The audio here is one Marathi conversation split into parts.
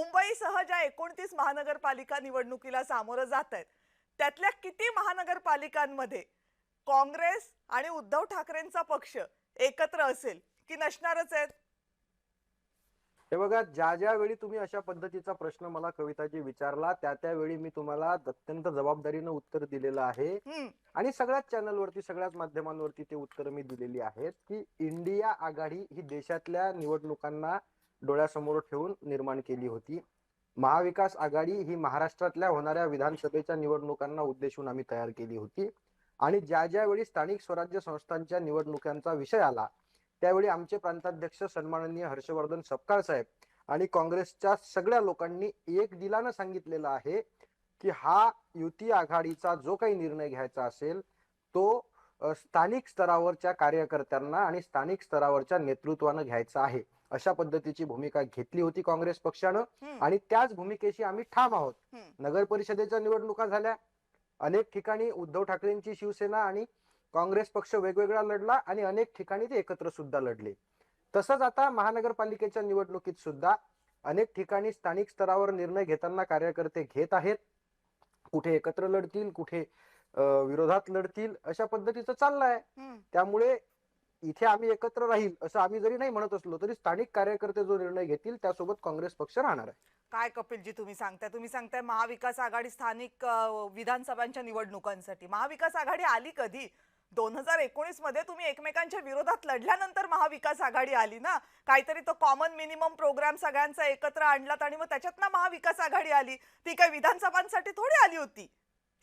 मुंबईसह ज्या 29 महानगरपालिका निवडणुकीला सामोरं जात आहेत, त्यातल्या किती महानगरपालिकांमध्ये काँग्रेस आणि उद्धव ठाकरेंचा पक्ष एकत्र असेल की नसणारच आहेत? हे बघा, ज्या ज्या वेळी तुम्ही अशा पद्धतीचा प्रश्न मला कविताजी विचारला, त्या त्यावेळी मी तुम्हाला अत्यंत जबाबदारीनं उत्तर दिलेलं आहे. हं, आणि सगळ्याच चॅनलवरती, सगळ्याच माध्यमांवरती ते उत्तर मी दिलेली आहेत की इंडिया आघाडी ही देशातल्या निवडणुकांना डोळ्यासमोर ठेवून निर्माण केली होती. महाविकास आघाडी ही महाराष्ट्रातल्या होणाऱ्या विधानसभेच्या निवडणुकांना उद्देशून आम्ही तयार केली होती. आणि ज्या ज्या वेळी स्थानिक स्वराज्य संस्थांच्या निवडणुकांचा विषय आला, त्यावेळी आमचे प्रांताध्यक्ष सन्माननीय हर्षवर्धन सपकाळ साहेब आणि काँग्रेसच्या सगळ्या लोकांनी एक दिलानं सांगितलेलं आहे की हा युती आघाडीचा जो काही निर्णय घ्यायचा असेल तो स्थानिक स्तरावरच्या कार्यकर्त्यांना आणि स्थानिक स्तरावरच्या नेतृत्वानं घ्यायचा आहे. अशा पद्धतीची भूमिका घेतली होती काँग्रेस पक्षानं हं, आणि त्याच भूमिकेशी आम्ही ठाम आहोत. हं. नगर परिषदेच्या निवडणुका झाल्या, अनेक ठिकाणी उद्धव ठाकरेंची शिवसेना आणि काँग्रेस पक्ष वेगवेगळा लढला आणि अनेक ठिकाणी ते एकत्र सुद्धा लढले. तसंच आता महानगरपालिकेच्या निवडणुकीत सुद्धा अनेक ठिकाणी स्थानिक स्तरावर निर्णय घेताना कार्यकर्ते घेत आहेत. कुठे एकत्र लढतील, कुठे विरोधात लढतील, अशा पद्धतीचं चाललंय. हं. त्यामुळे इथे आम्ही एकत्र राहील असं आम्ही जरी नाही म्हणत असलो तरी स्थानिक कार्यकर्ते जो निर्णय घेतील त्यासोबत काँग्रेस पक्ष राहणार आहे. काय कपिलजी तुम्ही सांगताय महाविकास आघाडी स्थानिक विधानसभांच्या निवडणुकांसाठी महाविकास आघाडी आली कधी? 2019 मध्ये तुम्ही एकमेकांच्या विरोधात लढल्यानंतर महाविकास आघाडी आली ना. काहीतरी तो कॉमन मिनिमम प्रोग्राम सगळ्यांचा एकत्र आणलात आणि मग त्याच्यातनं महाविकास आघाडी आली. ती काही विधानसभांसाठी थोडी आली होती,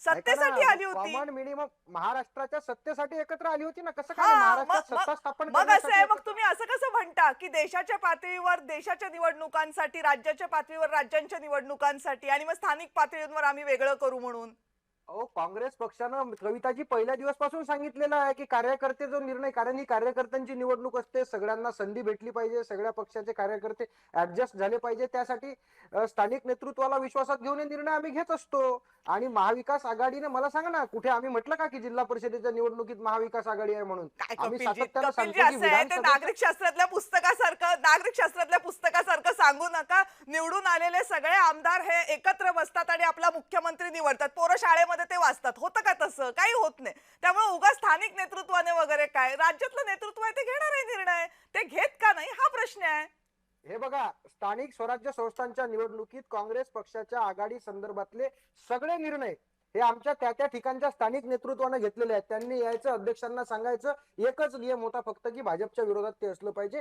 सत्तेसाठी आली होती. कॉमन मिनिमम महाराष्ट्राच्या सत्तेसाठी एकत्र आली होती ना. कसं हा, काय महाराष्ट्रात मग सत्ता स्थापन मग असं आहे. मग करण्यासाठी तुम्ही असं कसं म्हणता की देशाच्या पातळीवर देशाच्या निवडणुकांसाठी, राज्याच्या पातळीवर राज्यांच्या निवडणुकांसाठी आणि मग स्थानिक पातळीवर आम्ही वेगळं करू म्हणून? अहो, काँग्रेस पक्षानं कविताजी पहिल्या दिवसपासून सांगितलेलं आहे की कार्यकर्ते जो निर्णय, कारण ही कार्यकर्त्यांची निवडणूक असते, सगळ्यांना संधी भेटली पाहिजे, सगळ्या पक्षाचे कार्यकर्ते ऍडजस्ट झाले पाहिजे, त्यासाठी स्थानिक नेतृत्वाला विश्वासात घेऊन हे निर्णय आम्ही घेत असतो. आणि महाविकास आघाडीने, मला सांगा ना, कुठे आम्ही म्हटलं का की जिल्हा परिषदेच्या निवडणुकीत महाविकास आघाडी आहे म्हणून? काय आम्ही कपिलजी सातत्यानं कपिलजी सांगतो की असं आहे ते नागरिक शास्त्रातल्या पुस्तकासारखं सांगू नका. निवडून आलेले सगळे आमदार हे एकत्र बसतात आणि आपला मुख्यमंत्री निवडतात. पोरं शाळेमध्ये ते वाचतात. होतं का तसं? काही होत नाही. त्यामुळे उगा स्थानिक नेतृत्वाने वगैरे काय, राज्यातलं नेतृत्व आहे ते घेणार आहे निर्णय, ते घेत का नाही हा प्रश्न आहे. हे बघा, स्थानिक स्वराज्य संस्थांच्या निवडणुकीत काँग्रेस पक्षाच्या आघाडी संदर्भातले सगळे निर्णय हे आमच्या त्या त्या ठिकाणच्या स्थानिक नेतृत्वाने घेतलेले आहेत. त्यांनी यायचं, अध्यक्षांना सांगायचं, एकच नियम होता फक्त की भाजपच्या विरोधात ते असलं पाहिजे